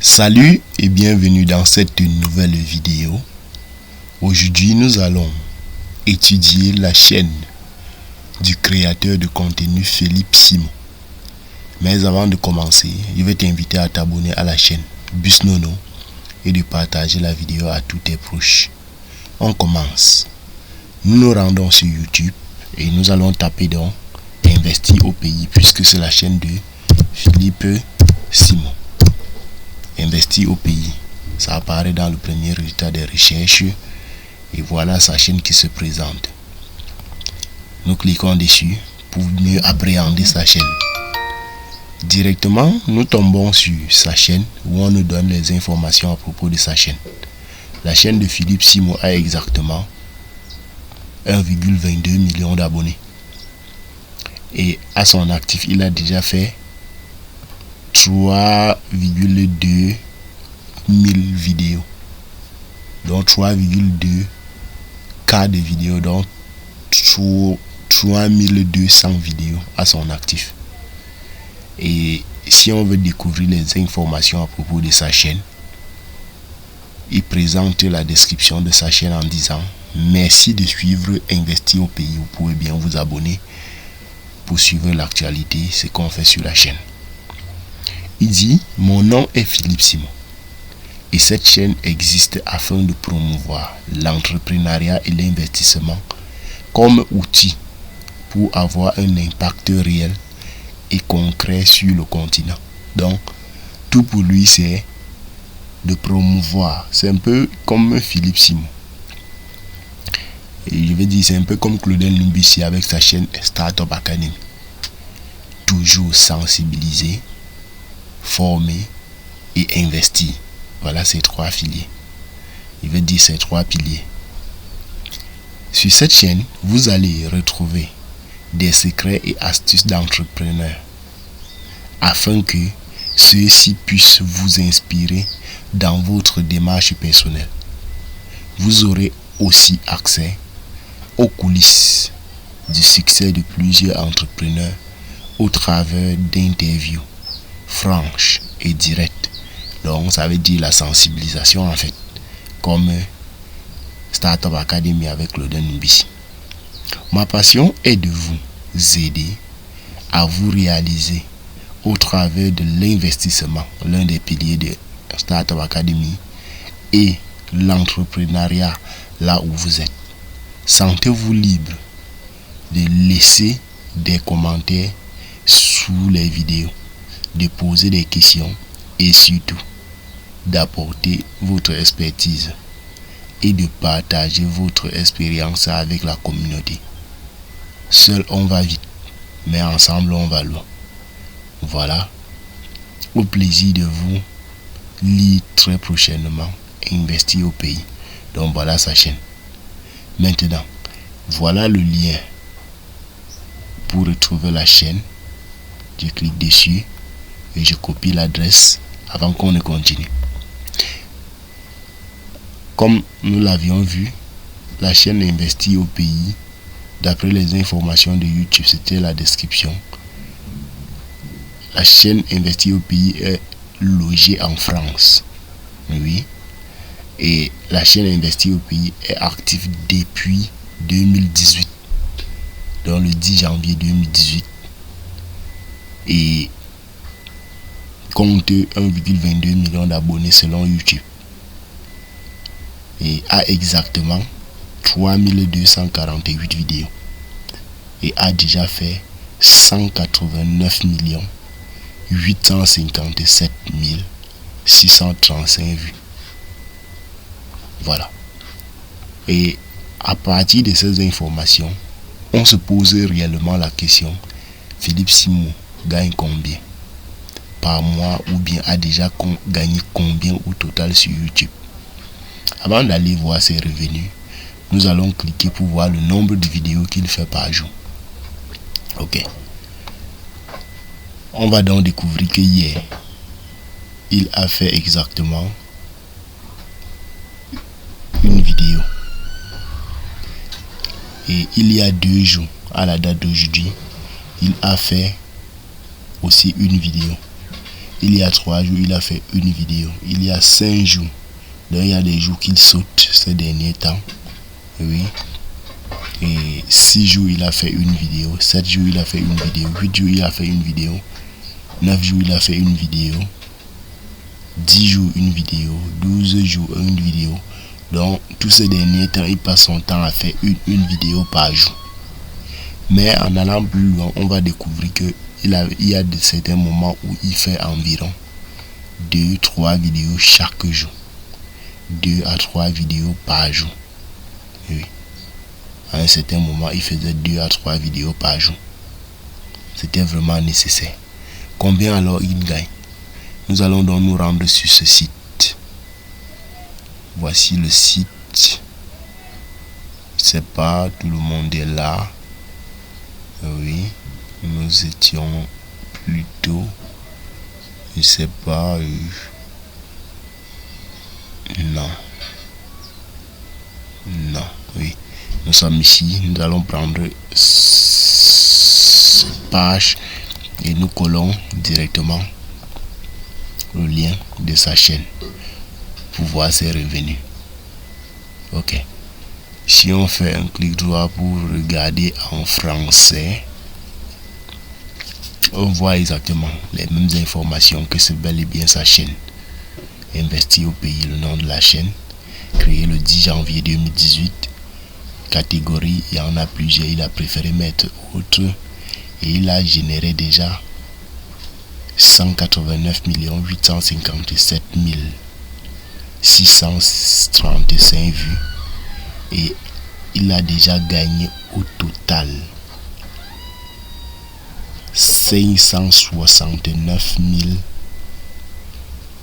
Salut et bienvenue dans cette nouvelle vidéo. Aujourd'hui, nous allons étudier la chaîne du créateur de contenu Philippe Simon. Mais avant de commencer, je vais t'inviter à t'abonner à la chaîne Busnono et de partager la vidéo à tous tes proches. On commence. Nous nous rendons sur YouTube et nous allons taper dans Investir au pays puisque c'est la chaîne de Philippe Simon. Investir au pays, ça apparaît dans le premier résultat des recherches et voilà sa chaîne qui se présente. Nous cliquons dessus pour mieux appréhender sa chaîne. Directement, nous tombons sur sa chaîne où on nous donne les informations à propos de sa chaîne. La chaîne de Philippe Simon a exactement 1,22 million d'abonnés. Et à son actif, il a déjà fait 3,2 000 vidéos. Donc 3,2 K de vidéos. Donc 3200 vidéos à son actif. Et si on veut découvrir les informations à propos de sa chaîne, il présente la description de sa chaîne en disant: merci de suivre Investir au pays. Vous pouvez bien vous abonner pour suivre l'actualité, ce qu'on fait sur la chaîne. Il dit: mon nom est Philippe Simon et cette chaîne existe afin de promouvoir l'entrepreneuriat et l'investissement comme outil pour avoir un impact réel et concret sur le continent. Donc tout pour lui c'est de promouvoir. C'est un peu comme Philippe Simon. Et je vais dire, c'est un peu comme Claudel Nimbissi avec sa chaîne Startup Academy. Toujours sensibiliser, former et investir. Voilà ces trois piliers. Il veut dire ces trois piliers. Sur cette chaîne, vous allez retrouver des secrets et astuces d'entrepreneurs afin que ceux-ci puissent vous inspirer dans votre démarche personnelle. Vous aurez aussi accès aux coulisses du succès de plusieurs entrepreneurs au travers d'interviews franches et directes. Donc ça veut dire la sensibilisation en fait, comme Startup Academy avec Claudel Nimbissi. Ma passion est de vous aider à vous réaliser au travers de l'investissement, l'un des piliers de Startup Academy, et l'entrepreneuriat là où vous êtes. Sentez-vous libre de laisser des commentaires sous les vidéos, de poser des questions et surtout d'apporter votre expertise et de partager votre expérience avec la communauté. Seul on va vite, mais ensemble on va loin. Voilà. Au plaisir de vous lire très prochainement Investir au pays. Donc voilà sa chaîne. Maintenant, voilà le lien pour retrouver la chaîne. Je clique dessus et je copie l'adresse avant qu'on ne continue. Comme nous l'avions vu, la chaîne Investir au pays, d'après les informations de YouTube, c'était la description. La chaîne Investir au pays est logée en France. Oui. Et la chaîne Investir au pays est active depuis 2018. Dans le 10 janvier 2018. Et compte 1,22 million d'abonnés selon YouTube. Et a exactement 3248 vidéos. Et a déjà fait 189 857 635 vues. Voilà. Et à partir de ces informations, on se pose réellement la question: Philippe Simon gagne combien par mois, ou bien a déjà gagné combien au total sur YouTube? Avant d'aller voir ses revenus, nous allons cliquer pour voir le nombre de vidéos qu'il fait par jour. Ok. On va donc découvrir que hier, il a fait exactement une vidéo. Et il y a 2 jours, à la date d'aujourd'hui, il a fait aussi une vidéo. il y a 3 jours, il a fait une vidéo. Il y a 5 jours. Donc il y a des jours qu'il saute ces derniers temps. Oui. Et 6 jours, il a fait une vidéo. 7 jours, il a fait une vidéo. 8 jours, il a fait une vidéo. 9 jours, il a fait une vidéo. 10 jours, une vidéo. 12 jours, une vidéo. Donc, tous ces derniers temps, il passe son temps à faire une vidéo par jour. Mais en allant plus loin, on va découvrir que il y a de certains moments où il fait environ 2-3 vidéos chaque jour. 2 à 3 vidéos par jour. Oui. À un certain moment, il faisait 2 à 3 vidéos par jour. C'était vraiment nécessaire. Combien alors il gagne? Nous allons donc nous rendre sur ce site. Voici le site. Je sais pas, tout le monde est là. Oui, nous étions plutôt, je sais pas, non, oui, nous sommes ici. Nous allons prendre cette page et nous collons directement le lien de sa chaîne pour voir ses revenus. Ok. Si on fait un clic droit pour regarder en français, on voit exactement les mêmes informations que c'est bel et bien sa chaîne. Investi au pays, le nom de la chaîne, créé le 10 janvier 2018. Catégorie, il y en a plusieurs, il a préféré mettre autre et il a généré déjà 189 857 635 vues. Et il a déjà gagné au total 569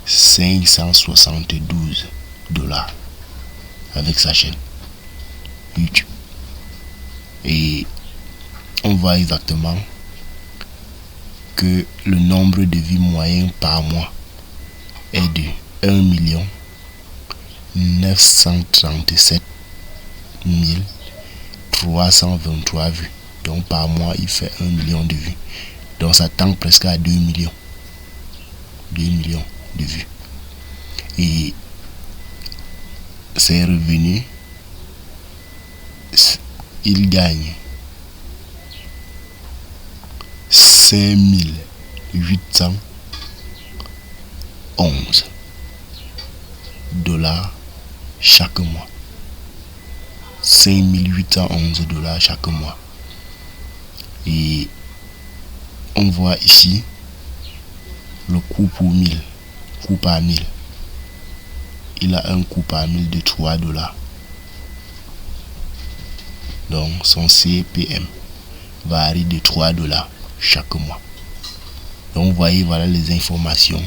572 $ avec sa chaîne YouTube. Et on voit exactement que le nombre de vues moyen par mois est de 1 937 323 vues. Donc par mois il fait 1 million de vues. Donc ça tend presque à 2 millions. 2 millions de vues. Et ses revenus, il gagne 5811 $ chaque mois. 5811 $ chaque mois. Et on voit ici le coût pour 1000, coût par 1000. Il a un coût par 1000 de 3 $. Donc son CPM varie de 3 $ chaque mois. Donc vous voyez, voilà les informations.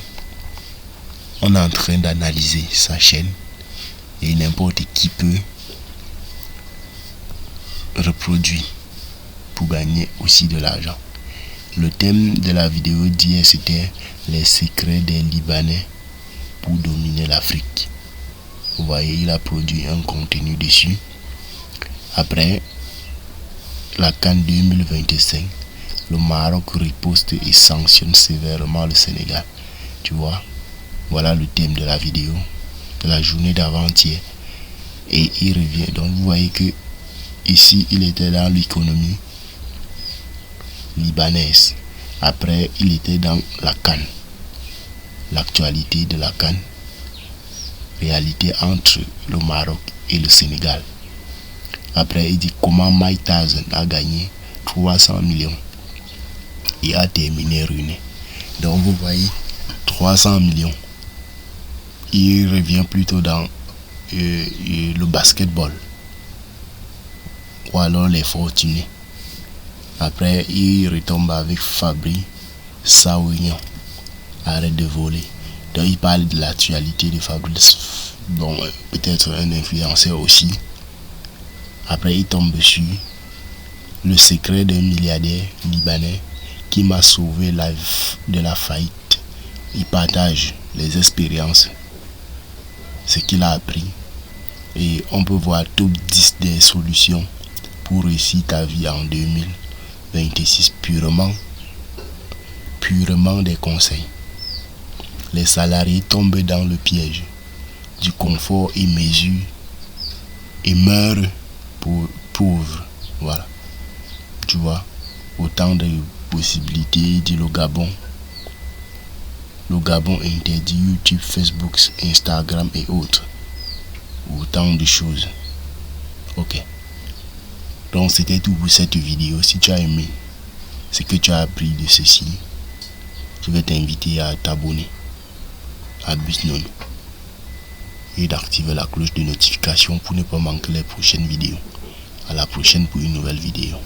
On est en train d'analyser sa chaîne et n'importe qui peut reproduire pour gagner aussi de l'argent. Le thème de la vidéo d'hier, c'était les secrets des Libanais pour dominer l'Afrique. Vous voyez, il a produit un contenu dessus. Après la CAN 2025, le Maroc riposte et sanctionne sévèrement le Sénégal. Tu vois, voilà le thème de la vidéo de la journée d'avant-hier. Et il revient. Donc vous voyez que ici il était dans l'économie libanaise. Après il était dans la CAN, l'actualité de la CAN, réalité entre le Maroc et le Sénégal. Après il dit comment Mike Tyson a gagné 300 millions et a terminé ruiné. Donc vous voyez, 300 millions. Il revient plutôt dans le basketball ou alors les fortunés. Après il retombe avec Fabri Saounian, arrête de voler. Donc il parle de l'actualité de Fabrice, bon, peut-être un influenceur aussi. Après il tombe sur le secret d'un milliardaire libanais qui m'a sauvé de la faillite. Il partage les expériences, ce qu'il a appris, et on peut voir top 10 des solutions pour réussir ta vie en 2026. Purement des conseils. Les salariés tombent dans le piège du confort et mesure et meurent pauvres. Voilà. Tu vois, autant de possibilités, dit le Gabon. Le Gabon interdit YouTube, Facebook, Instagram et autres. Autant de choses. Ok. Donc c'était tout pour cette vidéo. Si tu as aimé ce que tu as appris de ceci, je vais t'inviter à t'abonner à Busnon et d'activer la cloche de notification pour ne pas manquer les prochaines vidéos. À la prochaine pour une nouvelle vidéo.